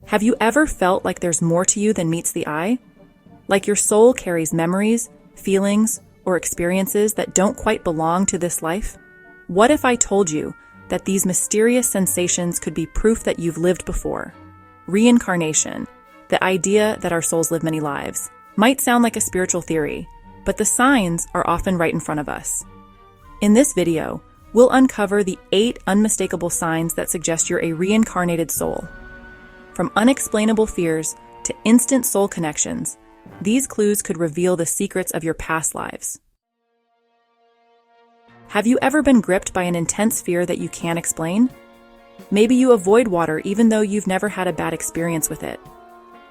Have you ever felt like there's more to you than meets the eye? Like your soul carries memories, feelings, or experiences that don't quite belong to this life? What if I told you that these mysterious sensations could be proof that you've lived before? Reincarnation, the idea that our souls live many lives, might sound like a spiritual theory, but the signs are often right in front of us. In this video, we'll uncover the 8 unmistakable signs that suggest you're a reincarnated soul. From unexplainable fears to instant soul connections, these clues could reveal the secrets of your past lives. Have you ever been gripped by an intense fear that you can't explain? Maybe you avoid water even though you've never had a bad experience with it.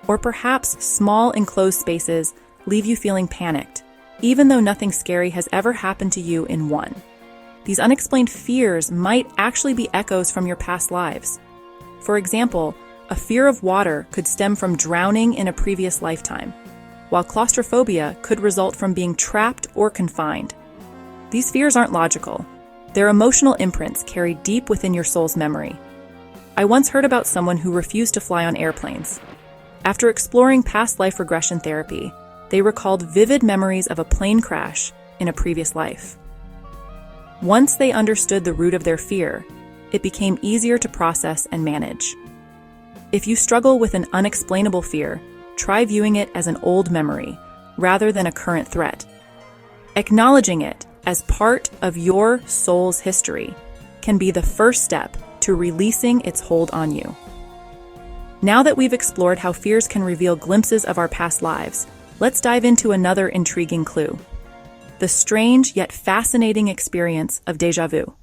Or perhaps small enclosed spaces leave you feeling panicked, even though nothing scary has ever happened to you in one. These unexplained fears might actually be echoes from your past lives. For example, a fear of water could stem from drowning in a previous lifetime, while claustrophobia could result from being trapped or confined. These fears aren't logical. They're emotional imprints carried deep within your soul's memory. I once heard about someone who refused to fly on airplanes. After exploring past life regression therapy, they recalled vivid memories of a plane crash in a previous life. Once they understood the root of their fear, it became easier to process and manage. If you struggle with an unexplainable fear, try viewing it as an old memory rather than a current threat. Acknowledging it as part of your soul's history can be the first step to releasing its hold on you. Now that we've explored how fears can reveal glimpses of our past lives, let's dive into another intriguing clue: the strange yet fascinating experience of déjà vu.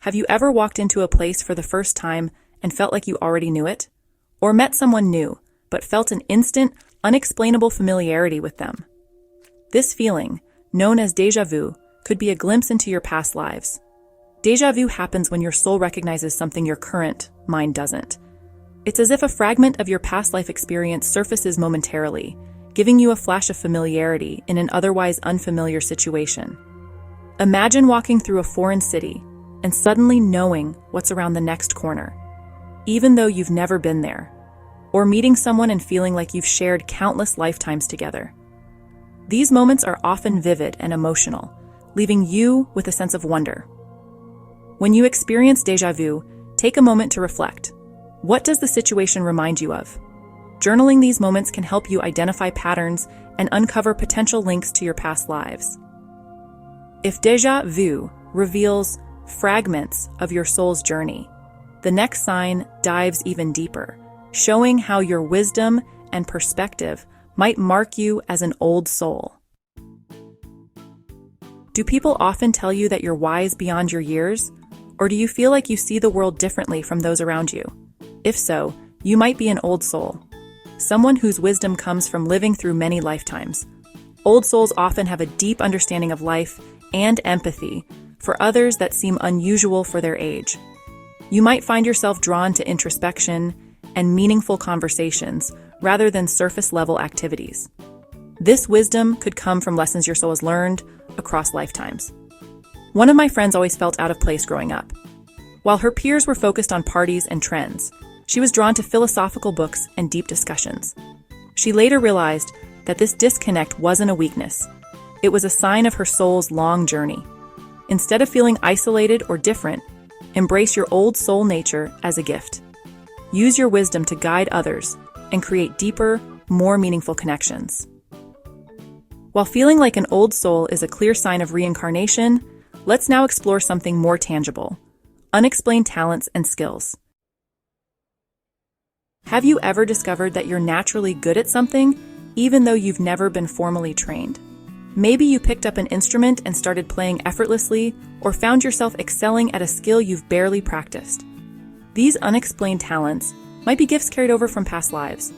Have you ever walked into a place for the first time and felt like you already knew it? Or met someone new, but felt an instant, unexplainable familiarity with them? This feeling, known as déjà vu, could be a glimpse into your past lives. Déjà vu happens when your soul recognizes something your current mind doesn't. It's as if a fragment of your past life experience surfaces momentarily, giving you a flash of familiarity in an otherwise unfamiliar situation. Imagine walking through a foreign city and suddenly knowing what's around the next corner, even though you've never been there, or meeting someone and feeling like you've shared countless lifetimes together. These moments are often vivid and emotional, leaving you with a sense of wonder. When you experience déjà vu, take a moment to reflect. What does the situation remind you of? Journaling these moments can help you identify patterns and uncover potential links to your past lives. If déjà vu reveals fragments of your soul's journey, the next sign dives even deeper, showing how your wisdom and perspective might mark you as an old soul. Do people often tell you that you're wise beyond your years? Or do you feel like you see the world differently from those around you? If so, you might be an old soul, someone whose wisdom comes from living through many lifetimes. Old souls often have a deep understanding of life and empathy for others that seem unusual for their age. You might find yourself drawn to introspection and meaningful conversations rather than surface-level activities. This wisdom could come from lessons your soul has learned across lifetimes. One of my friends always felt out of place growing up. While her peers were focused on parties and trends, she was drawn to philosophical books and deep discussions. She later realized that this disconnect wasn't a weakness. It was a sign of her soul's long journey. Instead of feeling isolated or different, embrace your old soul nature as a gift. Use your wisdom to guide others and create deeper, more meaningful connections. While feeling like an old soul is a clear sign of reincarnation, let's now explore something more tangible: unexplained talents and skills. Have you ever discovered that you're naturally good at something, even though you've never been formally trained? Maybe you picked up an instrument and started playing effortlessly, or found yourself excelling at a skill you've barely practiced. These unexplained talents might be gifts carried over from past lives.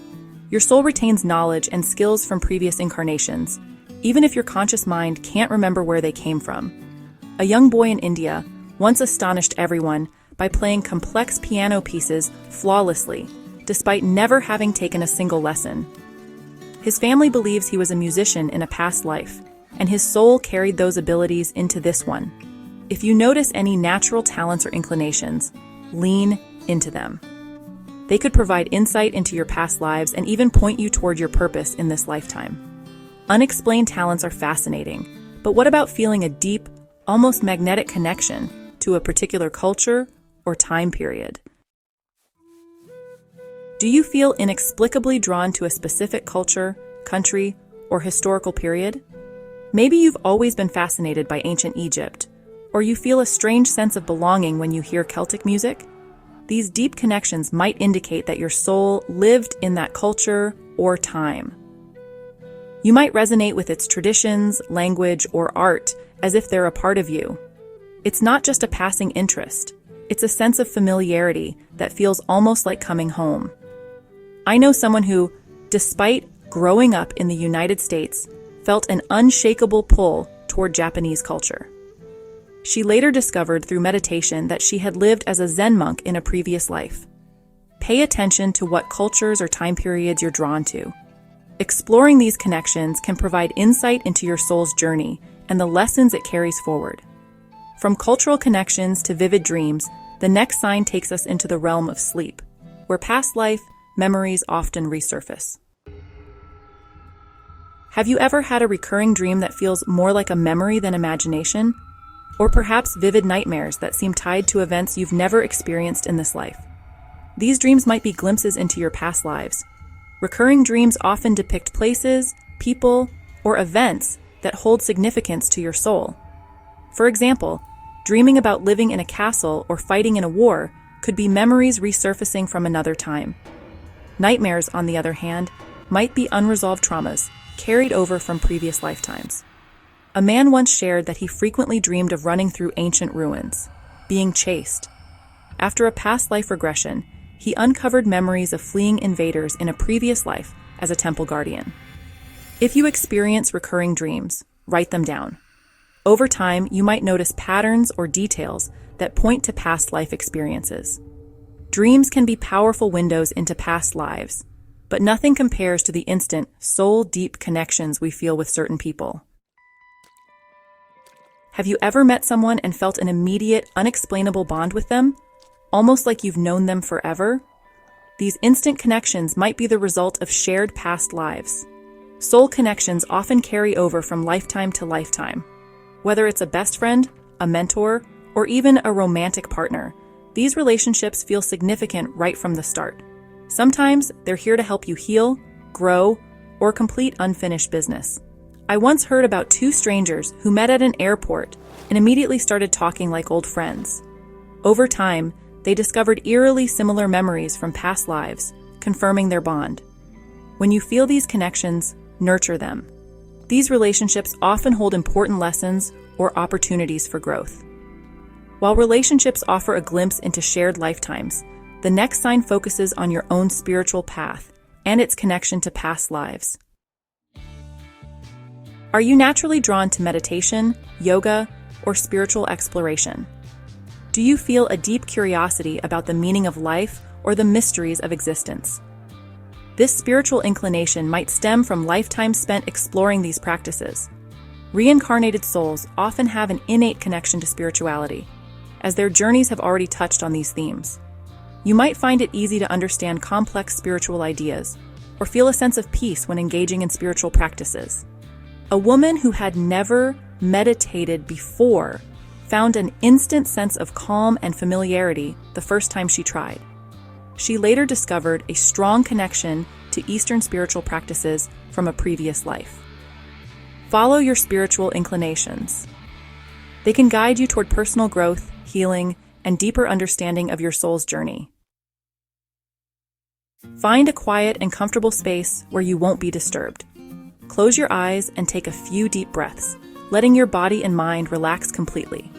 Your soul retains knowledge and skills from previous incarnations, even if your conscious mind can't remember where they came from. A young boy in India once astonished everyone by playing complex piano pieces flawlessly, despite never having taken a single lesson. His family believes he was a musician in a past life, and his soul carried those abilities into this one. If you notice any natural talents or inclinations, lean into them. They could provide insight into your past lives and even point you toward your purpose in this lifetime. Unexplained talents are fascinating, but what about feeling a deep, almost magnetic connection to a particular culture or time period? Do you feel inexplicably drawn to a specific culture, country, or historical period? Maybe you've always been fascinated by ancient Egypt, or you feel a strange sense of belonging when you hear Celtic music. These deep connections might indicate that your soul lived in that culture or time. You might resonate with its traditions, language, or art as if they're a part of you. It's not just a passing interest. It's a sense of familiarity that feels almost like coming home. I know someone who, despite growing up in the United States, felt an unshakable pull toward Japanese culture. She later discovered through meditation that she had lived as a Zen monk in a previous life. Pay attention to what cultures or time periods you're drawn to. Exploring these connections can provide insight into your soul's journey and the lessons it carries forward. From cultural connections to vivid dreams, the next sign takes us into the realm of sleep, where past life memories often resurface. Have you ever had a recurring dream that feels more like a memory than imagination? Or perhaps vivid nightmares that seem tied to events you've never experienced in this life? These dreams might be glimpses into your past lives. Recurring dreams often depict places, people, or events that hold significance to your soul. For example, dreaming about living in a castle or fighting in a war could be memories resurfacing from another time. Nightmares, on the other hand, might be unresolved traumas carried over from previous lifetimes. A man once shared that he frequently dreamed of running through ancient ruins, being chased. After a past life regression, he uncovered memories of fleeing invaders in a previous life as a temple guardian. If you experience recurring dreams, write them down. Over time, you might notice patterns or details that point to past life experiences. Dreams can be powerful windows into past lives, but nothing compares to the instant, soul-deep connections we feel with certain people. Have you ever met someone and felt an immediate, unexplainable bond with them? Almost like you've known them forever? These instant connections might be the result of shared past lives. Soul connections often carry over from lifetime to lifetime. Whether it's a best friend, a mentor, or even a romantic partner, these relationships feel significant right from the start. Sometimes they're here to help you heal, grow, or complete unfinished business. I once heard about two strangers who met at an airport and immediately started talking like old friends. Over time, they discovered eerily similar memories from past lives, confirming their bond. When you feel these connections, nurture them. These relationships often hold important lessons or opportunities for growth. While relationships offer a glimpse into shared lifetimes, the next sign focuses on your own spiritual path and its connection to past lives. Are you naturally drawn to meditation, yoga, or spiritual exploration? Do you feel a deep curiosity about the meaning of life or the mysteries of existence? This spiritual inclination might stem from lifetimes spent exploring these practices. Reincarnated souls often have an innate connection to spirituality, as their journeys have already touched on these themes. You might find it easy to understand complex spiritual ideas, or feel a sense of peace when engaging in spiritual practices. A woman who had never meditated before found an instant sense of calm and familiarity the first time she tried. She later discovered a strong connection to Eastern spiritual practices from a previous life. Follow your spiritual inclinations. They can guide you toward personal growth, healing, and deeper understanding of your soul's journey. Find a quiet and comfortable space where you won't be disturbed. Close your eyes and take a few deep breaths, letting your body and mind relax completely.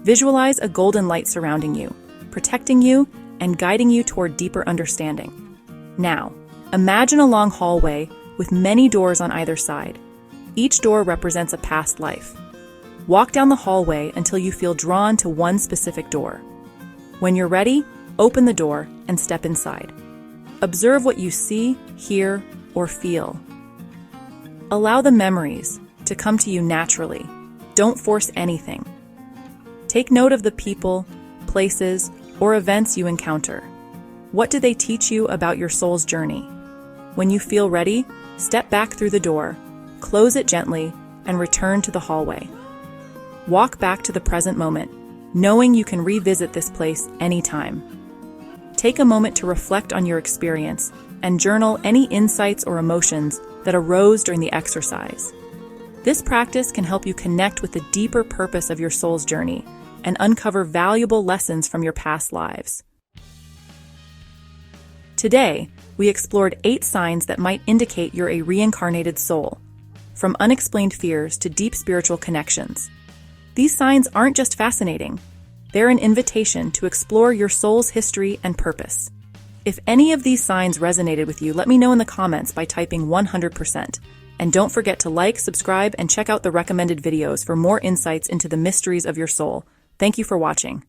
Visualize a golden light surrounding you, protecting you and guiding you toward deeper understanding. Now, imagine a long hallway with many doors on either side. Each door represents a past life. Walk down the hallway until you feel drawn to one specific door. When you're ready, open the door and step inside. Observe what you see, hear, or feel. Allow the memories to come to you naturally. Don't force anything. Take note of the people, places, or events you encounter. What do they teach you about your soul's journey? When you feel ready, step back through the door, close it gently, and return to the hallway. Walk back to the present moment, knowing you can revisit this place anytime. Take a moment to reflect on your experience and journal any insights or emotions that arose during the exercise. This practice can help you connect with the deeper purpose of your soul's journey and uncover valuable lessons from your past lives. Today, we explored 8 signs that might indicate you're a reincarnated soul, from unexplained fears to deep spiritual connections. These signs aren't just fascinating, they're an invitation to explore your soul's history and purpose. If any of these signs resonated with you, let me know in the comments by typing 100%. And don't forget to like, subscribe, and check out the recommended videos for more insights into the mysteries of your soul. Thank you for watching.